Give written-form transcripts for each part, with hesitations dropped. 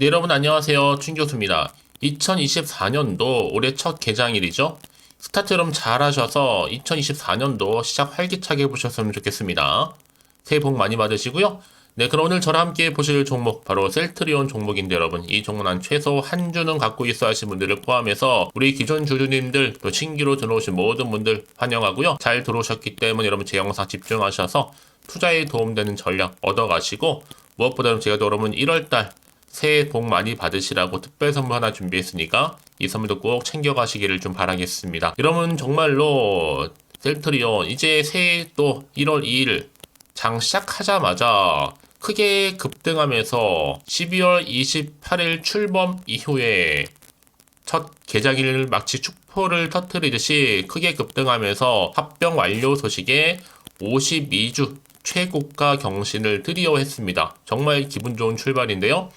네, 여러분 안녕하세요. 춘 교수입니다. 2024년도 올해 첫 개장일이죠. 스타트 여러분 잘 하셔서 2024년도 시작 활기차게 해보셨으면 좋겠습니다. 새해 복 많이 받으시고요. 네, 그럼 오늘 저랑 함께 보실 종목 바로 셀트리온 종목인데 여러분 이 종목은 최소 한 주는 갖고 있어야 하신 분들을 포함해서 우리 기존 주주님들 또 신규로 들어오신 모든 분들 환영하고요. 잘 들어오셨기 때문에 여러분 제 영상 집중하셔서 투자에 도움되는 전략 얻어가시고 무엇보다도 제가 또 여러분 1월달 새해 복 많이 받으시라고 특별 선물 하나 준비했으니까 이 선물도 꼭 챙겨가시기를 좀 바라겠습니다. 여러분 정말로 셀트리온 이제 새해 또 1월 2일 장 시작하자마자 크게 급등하면서 12월 28일 출범 이후에 첫 개장일 마치 축포를 터뜨리듯이 크게 급등하면서 합병 완료 소식에 52주 최고가 경신을 드디어 했습니다. 정말 기분 좋은 출발인데요.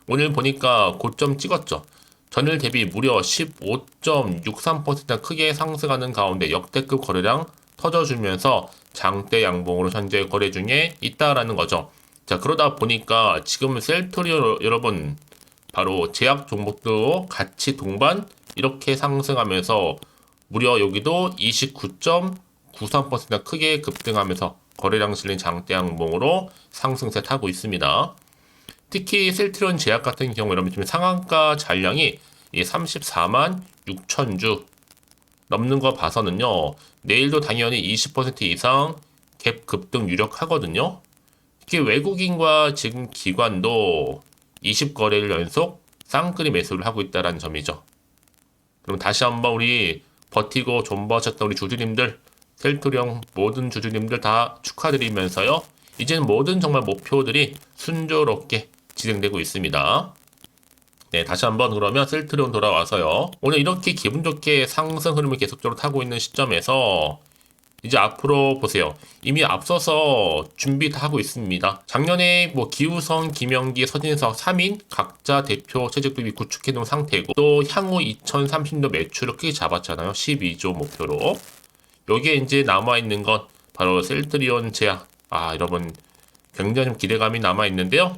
오늘 보니까 고점 찍었죠. 전일 대비 무려 15.63% 크게 상승하는 가운데 역대급 거래량 터져주면서 장대 양봉으로 현재 거래 중에 있다라는 거죠. 자, 그러다 보니까 지금 셀트리온 여러분 바로 제약 종목도 같이 동반 이렇게 상승하면서 무려 여기도 29.93% 크게 급등하면서 거래량 실린 장대 양봉으로 상승세 타고 있습니다. 특히 셀트리온 제약 같은 경우 여러분 지금 상한가 잔량이 34만 6천 주 넘는 거 봐서는요. 내일도 당연히 20% 이상 갭 급등 유력하거든요. 특히 외국인과 지금 기관도 20거래일 연속 쌍끌이 매수를 하고 있다는 점이죠. 그럼 다시 한번 우리 버티고 존버하셨던 우리 주주님들, 셀트리온 모든 주주님들 다 축하드리면서요. 이제는 모든 정말 목표들이 순조롭게 진행되고 있습니다. 네, 다시 한번 그러면 셀트리온 돌아와서요. 오늘 이렇게 기분 좋게 상승 흐름을 계속적으로 타고 있는 시점에서 이제 앞으로 보세요. 이미 앞서서 준비 다 하고 있습니다. 작년에 뭐 기우성, 김영기, 서진석 3인 각자 대표 체제도 이미 구축해 놓은 상태고 또 향후 2030년 매출을 크게 잡았잖아요. 12조 목표로. 여기에 이제 남아 있는 건 바로 셀트리온 제약. 여러분 굉장히 좀 기대감이 남아 있는데요.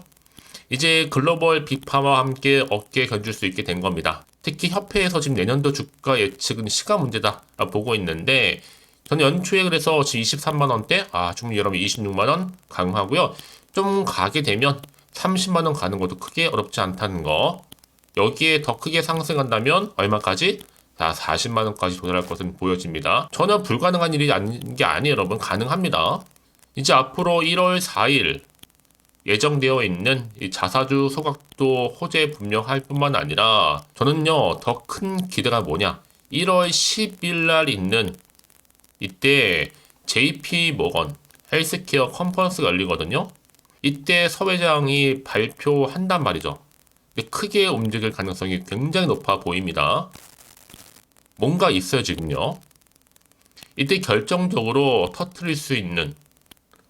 이제 글로벌 빅파와 함께 어깨에 견줄 수 있게 된 겁니다. 특히 협회에서 지금 내년도 주가 예측은 시가 문제다 보고 있는데 저는 연초에 그래서 지금 23만원대, 지금 여러분 26만원 강하고요. 좀 가게 되면 30만원 가는 것도 크게 어렵지 않다는 거. 여기에 더 크게 상승한다면 얼마까지? 40만원까지 도달할 것은 보여집니다. 전혀 불가능한 일이 아닌 게 아니에요, 여러분. 가능합니다. 이제 앞으로 1월 4일 예정되어 있는 이 자사주 소각도 호재 분명할 뿐만 아니라 저는요 더 큰 기대가 뭐냐 1월 10일 날 있는 이때 JP 모건 헬스케어 컨퍼런스가 열리거든요. 이때 서 회장이 발표한단 말이죠. 크게 움직일 가능성이 굉장히 높아 보입니다. 뭔가 있어요 지금요. 이때 결정적으로 터뜨릴 수 있는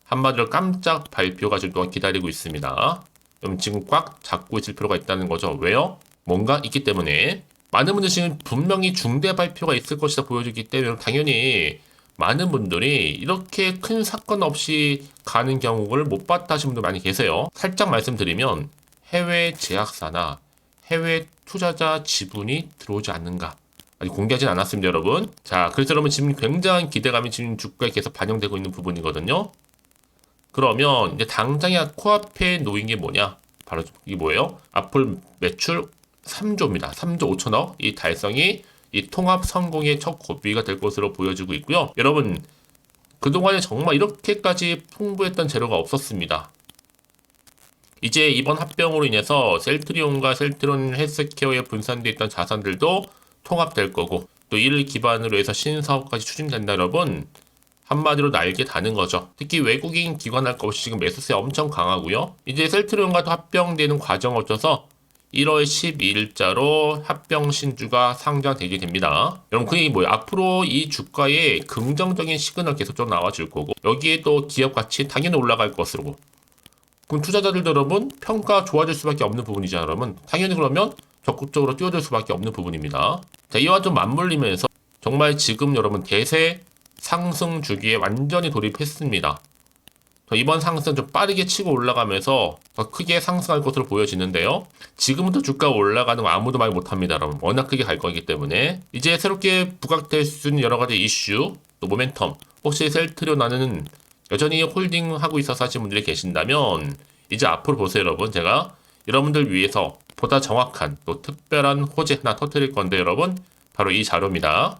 한마디로 깜짝 발표가 지금 기다리고 있습니다. 그럼 지금 꽉 잡고 있을 필요가 있다는 거죠. 왜요? 뭔가 있기 때문에. 많은 분들이 지금 분명히 중대 발표가 있을 것이다 보여지기 때문에 당연히 많은 분들이 이렇게 큰 사건 없이 가는 경우를 못 봤다 하시는 분들 많이 계세요. 살짝 말씀드리면 해외 제약사나 해외 투자자 지분이 들어오지 않는가. 아직 공개하진 않았습니다, 여러분. 자, 그래서 여러분 지금 굉장한 기대감이 지금 주가에 계속 반영되고 있는 부분이거든요. 그러면 이제 당장에 코앞에 놓인 게 뭐냐? 바로 이게 뭐예요? 앞으로 매출 3조입니다. 3조 5천억. 이 달성이 이 통합 성공의 첫 고비가 될 것으로 보여지고 있고요. 여러분, 그동안에 정말 이렇게까지 풍부했던 재료가 없었습니다. 이제 이번 합병으로 인해서 셀트리온과 셀트리온 헬스케어에 분산되어 있던 자산들도 통합될 거고 또 이를 기반으로 해서 신사업까지 추진된다 여러분. 한마디로 날개 다는 거죠. 특히 외국인 기관할 것 없이 지금 매수세 엄청 강하고요. 이제 셀트리온과도 합병되는 과정을 거쳐서 1월 12일자로 합병 신주가 상장되게 됩니다. 여러분 그게 뭐예요? 앞으로 이 주가에 긍정적인 시그널 계속 좀 나와줄 거고 여기에 또 기업 가치 당연히 올라갈 것으로 그럼 투자자들도 여러분 평가 좋아질 수밖에 없는 부분이죠 여러분. 당연히 그러면 적극적으로 뛰어들 수밖에 없는 부분입니다. 자, 이와 좀 맞물리면서 정말 지금 여러분 대세 상승 주기에 완전히 돌입했습니다. 이번 상승 좀 빠르게 치고 올라가면서 더 크게 상승할 것으로 보여지는데요. 지금부터 주가 올라가는 거 아무도 말 못합니다, 여러분. 워낙 크게 갈 거기 때문에. 이제 새롭게 부각될 수 있는 여러 가지 이슈, 또 모멘텀, 혹시 셀트리온은 여전히 홀딩하고 있어서 하시는 분들이 계신다면 이제 앞으로 보세요, 여러분. 제가 여러분들 위해서 보다 정확한 또 특별한 호재 하나 터뜨릴 건데 여러분, 바로 이 자료입니다.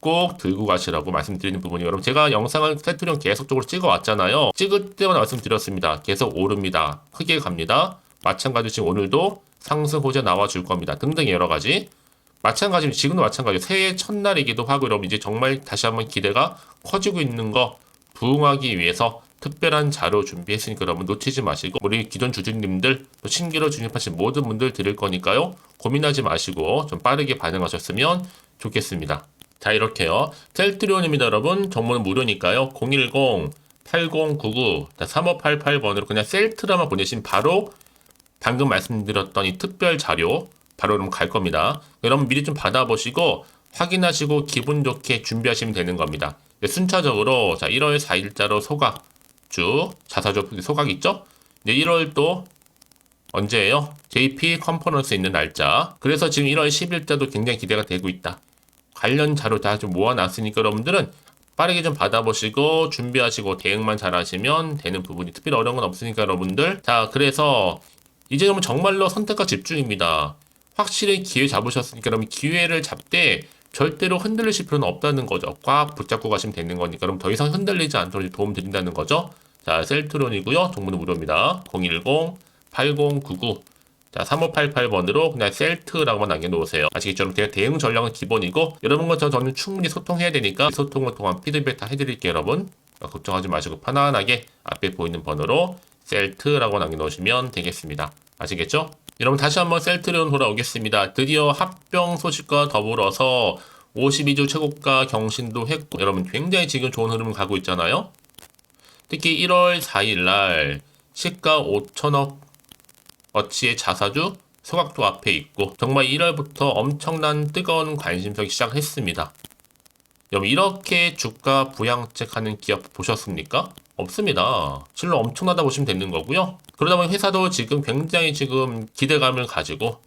꼭 들고 가시라고 말씀드리는 부분이, 여러분 제가 영상을 셀트리온 계속적으로 찍어 왔잖아요. 찍을 때마다 말씀드렸습니다. 계속 오릅니다. 크게 갑니다. 마찬가지로 지금 오늘도 상승 호재 나와줄 겁니다. 등등 여러 가지. 마찬가지로 지금도 마찬가지로 새해 첫날이기도 하고, 여러분 이제 정말 다시 한번 기대가 커지고 있는 거 부응하기 위해서 특별한 자료 준비했으니까 여러분 놓치지 마시고, 우리 기존 주주님들 또 신규로 진입하신 모든 분들 드릴 거니까요. 고민하지 마시고 좀 빠르게 반응하셨으면 좋겠습니다. 자, 이렇게요. 셀트리온입니다, 여러분. 정보는 무료니까요. 010-8099-3588번으로 그냥 셀트라만 보내시면 바로 방금 말씀드렸던 이 특별 자료 바로 그럼 갈 겁니다. 여러분 미리 좀 받아보시고 확인하시고 기분 좋게 준비하시면 되는 겁니다. 순차적으로 자 1월 4일자로 소각주 자사주 소각 있죠? 이제 1월 또 언제예요? JP 컨퍼런스 있는 날짜. 그래서 지금 1월 10일자도 굉장히 기대가 되고 있다. 관련 자료 다 좀 모아놨으니까 여러분들은 빠르게 좀 받아보시고 준비하시고 대응만 잘 하시면 되는 부분이 특별히 어려운 건 없으니까 여러분들. 자, 그래서 이제 정말로 선택과 집중입니다. 확실히 기회 잡으셨으니까 여러분 기회를 잡되 절대로 흔들리실 필요는 없다는 거죠. 꽉 붙잡고 가시면 되는 거니까 그럼 더 이상 흔들리지 않도록 도움 드린다는 거죠. 자, 셀트론이고요. 정보는 무료입니다. 010-8099 자, 3588번으로 그냥 셀트라고만 남겨놓으세요. 아시겠죠? 대응 전략은 기본이고, 여러분과 저는 충분히 소통해야 되니까 소통을 통한 피드백 다 해드릴게요, 여러분. 걱정하지 마시고 편안하게 앞에 보이는 번호로 셀트라고 남겨놓으시면 되겠습니다. 아시겠죠? 여러분 다시 한번 셀트리온 돌아오겠습니다. 드디어 합병 소식과 더불어서 52주 최고가 경신도 했고, 여러분 굉장히 지금 좋은 흐름을 가고 있잖아요. 특히 1월 4일날 시가 5천억 어치의 자사주 소각도 앞에 있고, 정말 1월부터 엄청난 뜨거운 관심석이 시작했습니다. 여러분 이렇게 주가 부양책 하는 기업 보셨습니까? 없습니다. 실로 엄청나다 보시면 되는 거고요. 그러다 보니 회사도 지금 굉장히 지금 기대감을 가지고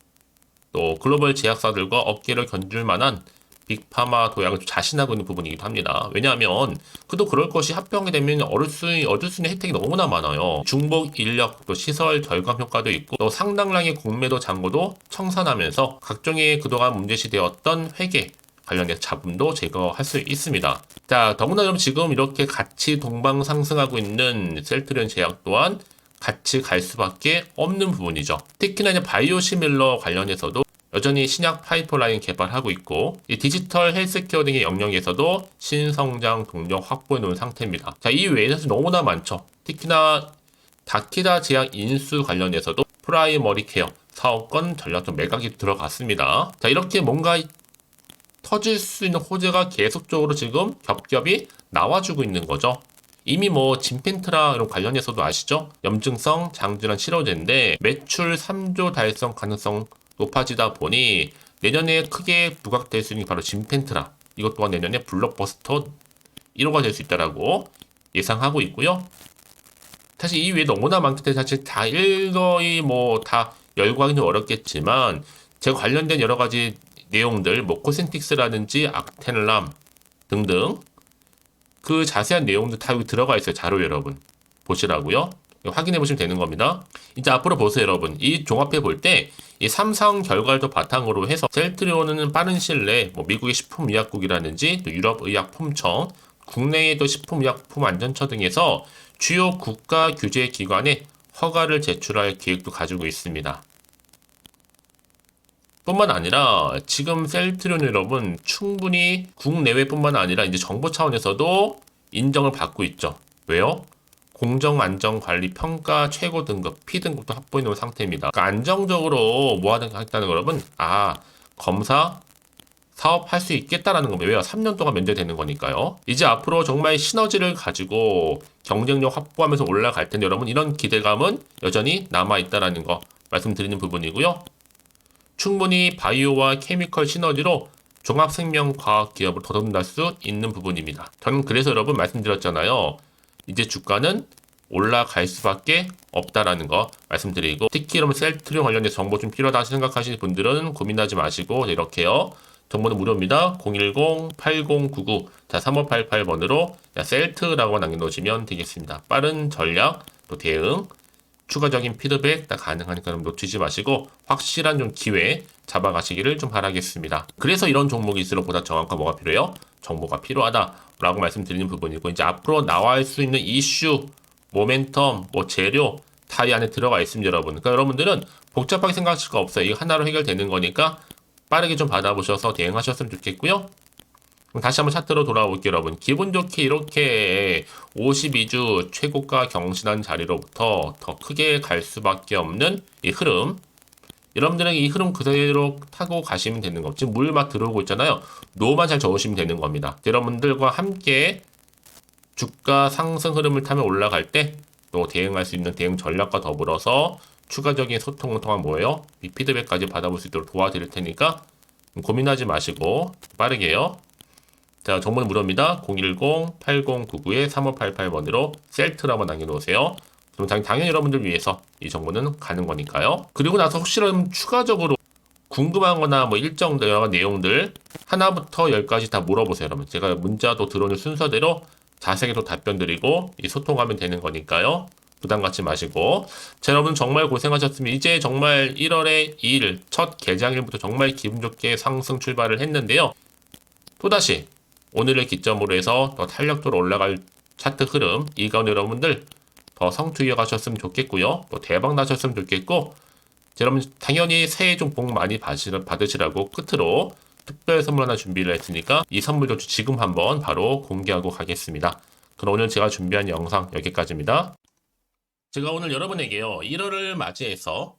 또 글로벌 제약사들과 어깨를 견줄 만한 빅파마 도약을 자신하고 있는 부분이기도 합니다. 왜냐하면 그도 그럴 것이 합병이 되면 얻을 수 있는 혜택이 너무나 많아요. 중복 인력, 또 시설 절감 효과도 있고, 또 상당량의 공매도 잔고도 청산하면서 각종의 그동안 문제시되었던 회계 관련된 잡음도 제거할 수 있습니다. 자, 더구나 여러분 지금 이렇게 같이 동방 상승하고 있는 셀트리온 제약 또한 같이 갈 수밖에 없는 부분이죠. 특히나 이제 바이오시밀러 관련해서도 여전히 신약 파이프라인 개발하고 있고, 이 디지털 헬스케어 등의 영역에서도 신성장 동력 확보해 놓은 상태입니다. 자, 이 외에도 너무나 많죠. 특히나 다키다 제약 인수 관련해서도 프라이머리 케어 사업권 전략적 매각이 들어갔습니다. 자, 이렇게 뭔가 터질 수 있는 호재가 계속적으로 지금 겹겹이 나와주고 있는 거죠. 이미 진펜트라 이런 관련해서도 아시죠? 염증성 장질환 치료제인데 매출 3조 달성 가능성 높아지다 보니 내년에 크게 부각될 수 있는 게 바로 진펜트라. 이것 또한 내년에 블록버스터 1호가 될 수 있다라고 예상하고 있고요. 사실 이 외에 너무나 많기 때문에 사실 다 일거의 다 열거하기는 어렵겠지만 제가 관련된 여러 가지 내용들 코센틱스라든지 악텐람 등등 그 자세한 내용들 다 여기 들어가 있어요. 자료 여러분 보시라고요. 확인해 보시면 되는 겁니다. 이제 앞으로 보세요, 여러분. 이 종합해 볼 때 이 삼상 결과를 바탕으로 해서 셀트리온은 빠른 시일 내에 미국의 식품의약국이라든지 또 유럽의약품청, 국내의 또 식품의약품안전처 등에서 주요 국가 규제 기관에 허가를 제출할 계획도 가지고 있습니다. 뿐만 아니라 지금 셀트리온 여러분 충분히 국내외뿐만 아니라 이제 정부 차원에서도 인정을 받고 있죠. 왜요? 공정안전관리평가 최고 등급 P등급도 확보해 놓은 상태입니다. 그러니까 안정적으로 하겠다는 거 여러분, 검사 사업할 수 있겠다라는 겁니다. 왜요? 3년 동안 면제되는 거니까요. 이제 앞으로 정말 시너지를 가지고 경쟁력 확보하면서 올라갈 텐데 여러분 이런 기대감은 여전히 남아있다라는 거 말씀드리는 부분이고요. 충분히 바이오와 케미컬 시너지로 종합생명과학 기업을 거듭날 수 있는 부분입니다. 저는 그래서 여러분 말씀드렸잖아요. 이제 주가는 올라갈 수밖에 없다라는 거 말씀드리고, 특히 여러분 셀트리온 관련해서 정보 좀 필요하다 생각하시는 분들은 고민하지 마시고 이렇게요. 정보는 무료입니다. 010-8099 3588번으로 셀트라고 남겨놓으시면 되겠습니다. 빠른 전략 또 대응 추가적인 피드백 다 가능하니까 놓치지 마시고 확실한 좀 기회 잡아가시기를 좀 바라겠습니다. 그래서 이런 종목일수록 보다 정확한 뭐가 필요해요? 정보가 필요하다라고 말씀드리는 부분이고, 이제 앞으로 나올 수 있는 이슈, 모멘텀, 뭐 재료 다 이 안에 들어가 있습니다, 여러분. 그러니까 여러분들은 복잡하게 생각하실 거 없어요. 이거 하나로 해결되는 거니까 빠르게 좀 받아보셔서 대응하셨으면 좋겠고요. 그럼 다시 한번 차트로 돌아올게요, 여러분. 기분 좋게 이렇게 52주 최고가 경신한 자리로부터 더 크게 갈 수밖에 없는 이 흐름. 여러분들은 이 흐름 그대로 타고 가시면 되는 거. 지금 물 막 들어오고 있잖아요. 노만 잘 저으시면 되는 겁니다. 여러분들과 함께 주가 상승 흐름을 타며 올라갈 때 또 대응할 수 있는 대응 전략과 더불어서 추가적인 소통을 통한 뭐예요? 이 피드백까지 받아볼 수 있도록 도와드릴 테니까 고민하지 마시고 빠르게요. 자, 정보는 무료입니다. 010-8099-3588번으로 셀트라고 남겨놓으세요. 그럼 당연히 여러분들 위해서 이 정보는 가는 거니까요. 그리고 나서 혹시라도 추가적으로 궁금한 거나 뭐 일정 여러 내용들 하나부터 열까지 다 물어보세요, 여러분. 제가 문자도 들어오는 순서대로 자세하게 또 답변 드리고 소통하면 되는 거니까요. 부담 갖지 마시고. 자, 여러분 정말 고생하셨습니다. 이제 정말 1월의 2일 첫 개장일부터 정말 기분 좋게 상승 출발을 했는데요. 또다시 오늘을 기점으로 해서 더 탄력도로 올라갈 차트 흐름, 이 가운데 여러분들 더 성투 이어가셨으면 좋겠고요. 또 대박 나셨으면 좋겠고, 여러분 당연히 새해 좀 복 많이 받으시라고 끝으로 특별 선물 하나 준비를 했으니까 이 선물도 지금 한번 바로 공개하고 가겠습니다. 그럼 오늘 제가 준비한 영상 여기까지입니다. 제가 오늘 여러분에게요, 1월을 맞이해서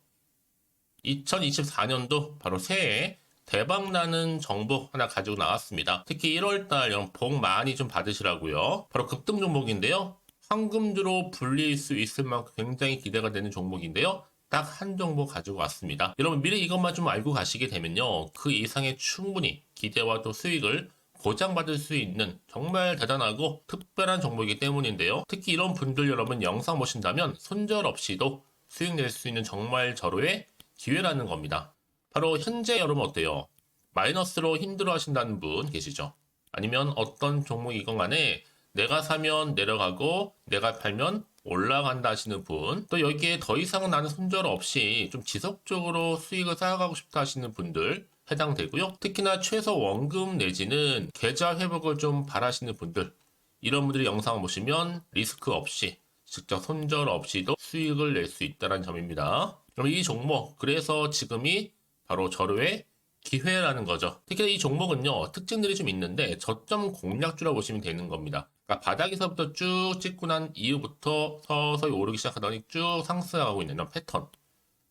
2024년도 바로 새해 대박나는 정보 하나 가지고 나왔습니다. 특히 1월달 복 많이 좀 받으시라고요. 바로 급등 종목인데요. 황금주로 불릴 수 있을 만큼 굉장히 기대가 되는 종목인데요. 딱 한 종목 가지고 왔습니다. 여러분 미리 이것만 좀 알고 가시게 되면요, 그 이상의 충분히 기대와 또 수익을 보장받을 수 있는 정말 대단하고 특별한 종목이기 때문인데요. 특히 이런 분들 여러분 영상 보신다면 손절없이도 수익 낼 수 있는 정말 절호의 기회라는 겁니다. 바로 현재 여러분 어때요? 마이너스로 힘들어 하신다는 분 계시죠? 아니면 어떤 종목이건 간에 내가 사면 내려가고 내가 팔면 올라간다 하시는 분, 또 여기에 더 이상 나는 손절 없이 좀 지속적으로 수익을 쌓아가고 싶다 하시는 분들 해당되고요. 특히나 최소 원금 내지는 계좌 회복을 좀 바라시는 분들, 이런 분들이 영상을 보시면 리스크 없이 직접 손절 없이도 수익을 낼 수 있다는 점입니다. 그럼 이 종목, 그래서 지금이 바로 절호의 기회라는 거죠. 특히 이 종목은요, 특징들이 좀 있는데 저점 공략주라고 보시면 되는 겁니다. 그러니까 바닥에서부터 쭉 찍고 난 이후부터 서서히 오르기 시작하더니 쭉 상승하고 있는 이런 패턴.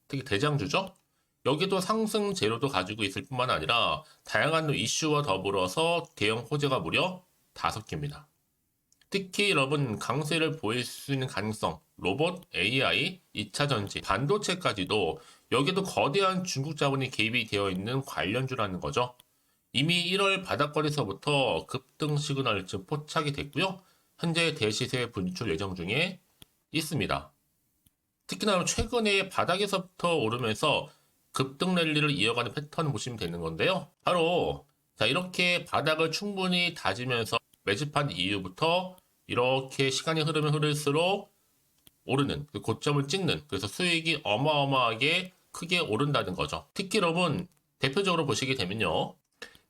특히 대장주죠. 여기도 상승 재료도 가지고 있을 뿐만 아니라 다양한 이슈와 더불어서 대형 호재가 무려 5개입니다. 특히 여러분 강세를 보일 수 있는 가능성, 로봇, AI, 2차 전지, 반도체까지도 여기도 거대한 중국 자본이 개입이 되어 있는 관련주라는 거죠. 이미 1월 바닥거리서부터 급등 시그널 즉 포착이 됐고요. 현재 대시세 분출 예정 중에 있습니다. 특히나 최근에 바닥에서부터 오르면서 급등 랠리를 이어가는 패턴을 보시면 되는 건데요. 바로 자, 이렇게 바닥을 충분히 다지면서 매집한 이후부터 이렇게 시간이 흐르면 흐를수록 오르는 그 고점을 찍는, 그래서 수익이 어마어마하게 크게 오른다는 거죠. 특히 여러분 대표적으로 보시게 되면요,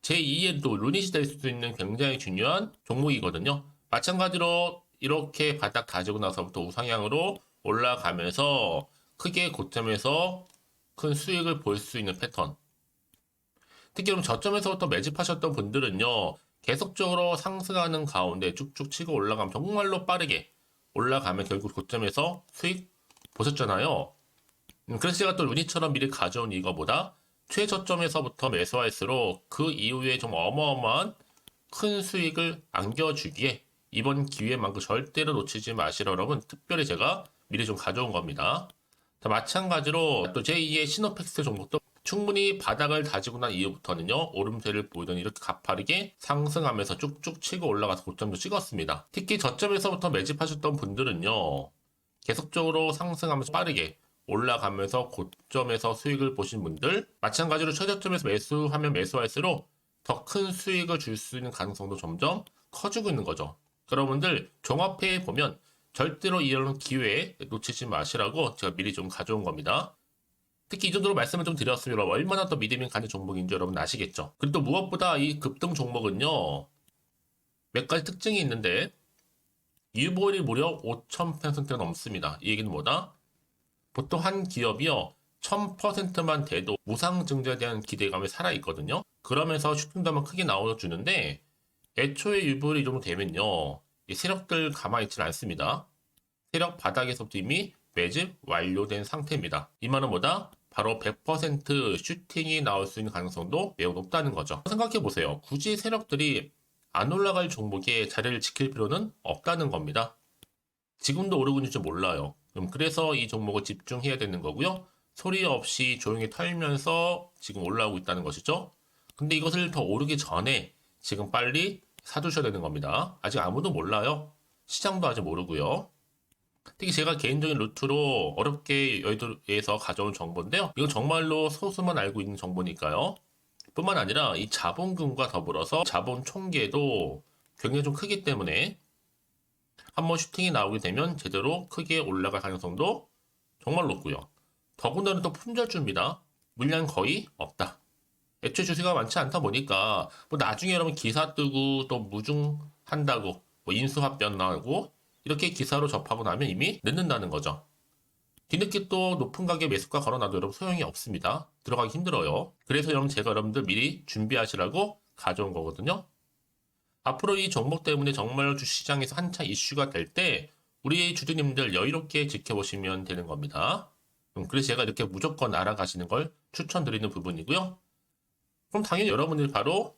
제2의 또 루닛이 될 수도 있는 굉장히 중요한 종목이거든요. 마찬가지로 이렇게 바닥 다지고 나서부터 우상향으로 올라가면서 크게 고점에서 큰 수익을 볼 수 있는 패턴. 특히 그럼 저점에서부터 매집하셨던 분들은요, 계속적으로 상승하는 가운데 쭉쭉 치고 올라가면 정말로 빠르게 올라가면 결국 고점에서 수익 보셨잖아요. 그래서 제가 또 루닛처럼 미리 가져온 이거보다 최저점에서부터 매수할수록 그 이후에 좀 어마어마한 큰 수익을 안겨주기에 이번 기회만큼 절대로 놓치지 마시라 여러분 특별히 제가 미리 좀 가져온 겁니다. 자, 마찬가지로 또 제2의 시노팩스 종목도 충분히 바닥을 다지고 난 이후부터는요, 오름세를 보이던 이렇게 가파르게 상승하면서 쭉쭉 치고 올라가서 고점도 찍었습니다. 특히 저점에서부터 매집하셨던 분들은요, 계속적으로 상승하면서 빠르게 올라가면서 고점에서 수익을 보신 분들, 마찬가지로 최저점에서 매수하면 매수할수록 더 큰 수익을 줄 수 있는 가능성도 점점 커지고 있는 거죠. 여러분들 종합해 보면 절대로 이런 기회 놓치지 마시라고 제가 미리 좀 가져온 겁니다. 특히 이 정도로 말씀을 좀 드렸으면 여러분 얼마나 더 믿음이 가는 종목인지 여러분 아시겠죠? 그리고 또 무엇보다 이 급등 종목은요, 몇 가지 특징이 있는데 유보율이 무려 5,000%가 넘습니다. 이 얘기는 뭐다? 보통 한 기업이요 1000%만 돼도 무상증자에 대한 기대감이 살아있거든요. 그러면서 슈팅도 한번 크게 나와주는데 애초에 유보율이 이 정도 되면요, 이 세력들 가만히 있지는 않습니다. 세력 바닥에서부터 이미 매집 완료된 상태입니다. 이 말은 뭐다? 바로 100% 슈팅이 나올 수 있는 가능성도 매우 높다는 거죠. 생각해보세요. 굳이 세력들이 안 올라갈 종목에 자리를 지킬 필요는 없다는 겁니다. 지금도 오르고 있는지 몰라요. 그래서 이 종목을 집중해야 되는 거고요. 소리 없이 조용히 털면서 지금 올라오고 있다는 것이죠. 근데 이것을 더 오르기 전에 지금 빨리 사두셔야 되는 겁니다. 아직 아무도 몰라요. 시장도 아직 모르고요. 특히 제가 개인적인 루트로 어렵게 여의도에서 가져온 정보인데요. 이건 정말로 소수만 알고 있는 정보니까요. 뿐만 아니라 이 자본금과 더불어서 자본 총계도 굉장히 좀 크기 때문에 한번 슈팅이 나오게 되면 제대로 크게 올라갈 가능성도 정말 높고요. 더군다나 또 품절주입니다. 물량 거의 없다. 애초에 주식가 많지 않다 보니까 뭐 나중에 여러분 기사 뜨고 또 무중한다고 뭐 인수합병 나오고 이렇게 기사로 접하고 나면 이미 늦는다는 거죠. 뒤늦게 또 높은 가격에 매수가 걸어놔도 여러분 소용이 없습니다. 들어가기 힘들어요. 그래서 여러분 제가 여러분들 미리 준비하시라고 가져온 거거든요. 앞으로 이 종목 때문에 정말 주시장에서 한창 이슈가 될 때 우리 주주님들 여유롭게 지켜보시면 되는 겁니다. 그래서 제가 이렇게 무조건 알아가시는 걸 추천드리는 부분이고요. 그럼 당연히 여러분들이 바로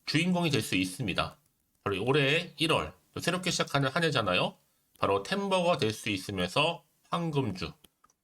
주인공이 될 수 있습니다. 바로 올해 1월 또 새롭게 시작하는 한 해잖아요. 바로 템버가 될 수 있으면서 황금주,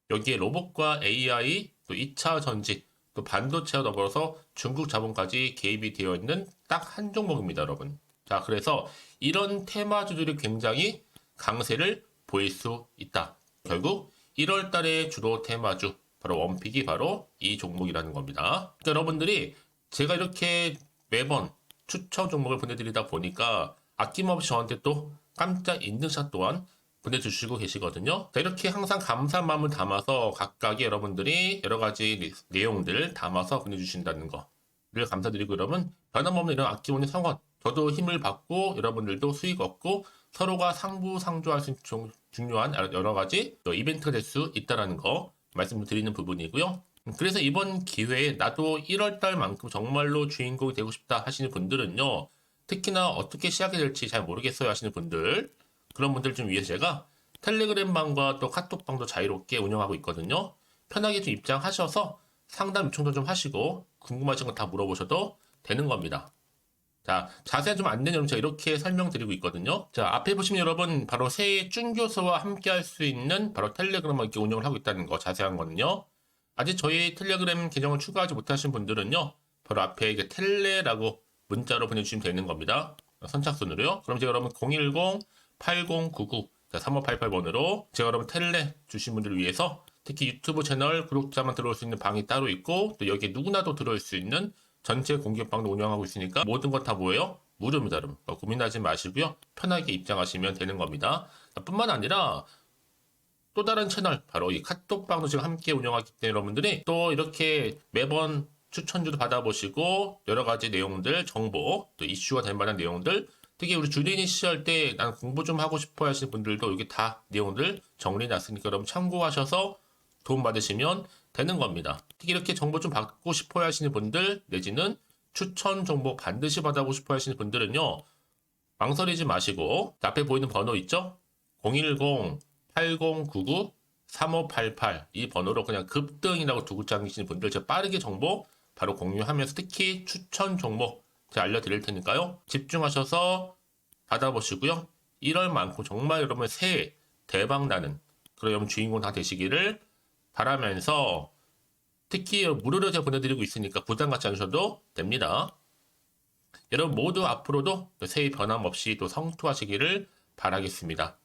여기에 로봇과 AI, 또 2차 전지, 또 반도체와 더불어서 중국 자본까지 개입이 되어 있는 딱 한 종목입니다, 여러분. 자, 그래서 이런 테마주들이 굉장히 강세를 보일 수 있다. 결국 1월 달에 주로 테마주, 바로 원픽이 바로 이 종목이라는 겁니다. 그러니까 여러분들이 제가 이렇게 매번 추천 종목을 보내드리다 보니까 아낌없이 저한테 또 깜짝 인증샷 또한 보내주시고 계시거든요. 자, 이렇게 항상 감사한 마음을 담아서 각각의 여러분들이 여러 가지 내용들 담아서 보내주신다는 거를 감사드리고, 여러분 변함없는 이런 아낌없는 성원, 저도 힘을 받고 여러분들도 수익 얻고 서로가 상부상조할 수 있는 중요한 여러 가지 이벤트가 될 수 있다는 거 말씀을 드리는 부분이고요. 그래서 이번 기회에 나도 1월달만큼 정말로 주인공이 되고 싶다 하시는 분들은요, 특히나 어떻게 시작이 될지 잘 모르겠어요 하시는 분들, 그런 분들 좀 위해서 제가 텔레그램 방과 또 카톡 방도 자유롭게 운영하고 있거든요. 편하게 좀 입장하셔서 상담 요청도 좀 하시고 궁금하신 거 다 물어보셔도 되는 겁니다. 자, 자세한 좀 안내 내용 제가 이렇게 설명드리고 있거든요. 자, 앞에 보시면 여러분 바로 새해 쭌교수와 함께 할 수 있는 바로 텔레그램을 이렇게 운영을 하고 있다는 거, 자세한 거는요. 아직 저희 텔레그램 계정을 추가하지 못하신 분들은요, 바로 앞에 이제 텔레라고 문자로 보내주시면 되는 겁니다. 선착순으로요. 그럼 제가 여러분 010-8099-3588번으로 제가 여러분 텔레 주신 분들을 위해서 특히 유튜브 채널 구독자만 들어올 수 있는 방이 따로 있고, 또 여기에 누구나도 들어올 수 있는 전체 공개방도 운영하고 있으니까 모든 것 다 뭐예요? 무료입니다, 여러분. 고민하지 마시고요. 편하게 입장하시면 되는 겁니다. 뿐만 아니라 또 다른 채널, 바로 이 카톡방도 지금 함께 운영하기 때문에 여러분들이 또 이렇게 매번 추천주도 받아보시고 여러 가지 내용들, 정보, 또 이슈가 될 만한 내용들, 특히 우리 주린이 시절 때 난 공부 좀 하고 싶어 하시는 분들도 여기 다 내용들 정리해놨으니까 여러분 참고하셔서 도움 받으시면 되는 겁니다. 특히 이렇게 정보 좀 받고 싶어 하시는 분들, 내지는 추천 정보 반드시 받아보고 싶어 하시는 분들은요, 망설이지 마시고 앞에 보이는 번호 있죠? 010-8099-3588 이 번호로 그냥 급등이라고 두고 당기시는 분들 제가 빠르게 정보 바로 공유하면서 특히 추천 종목 제가 알려드릴 테니까요. 집중하셔서 받아보시고요. 1월만큼 정말 여러분 새해 대박나는 그런 여러분 주인공 다 되시기를 바라면서, 특히 무료로 제가 보내드리고 있으니까 부담 갖지 않으셔도 됩니다. 여러분 모두 앞으로도 새해 변함없이 또 성투하시기를 바라겠습니다.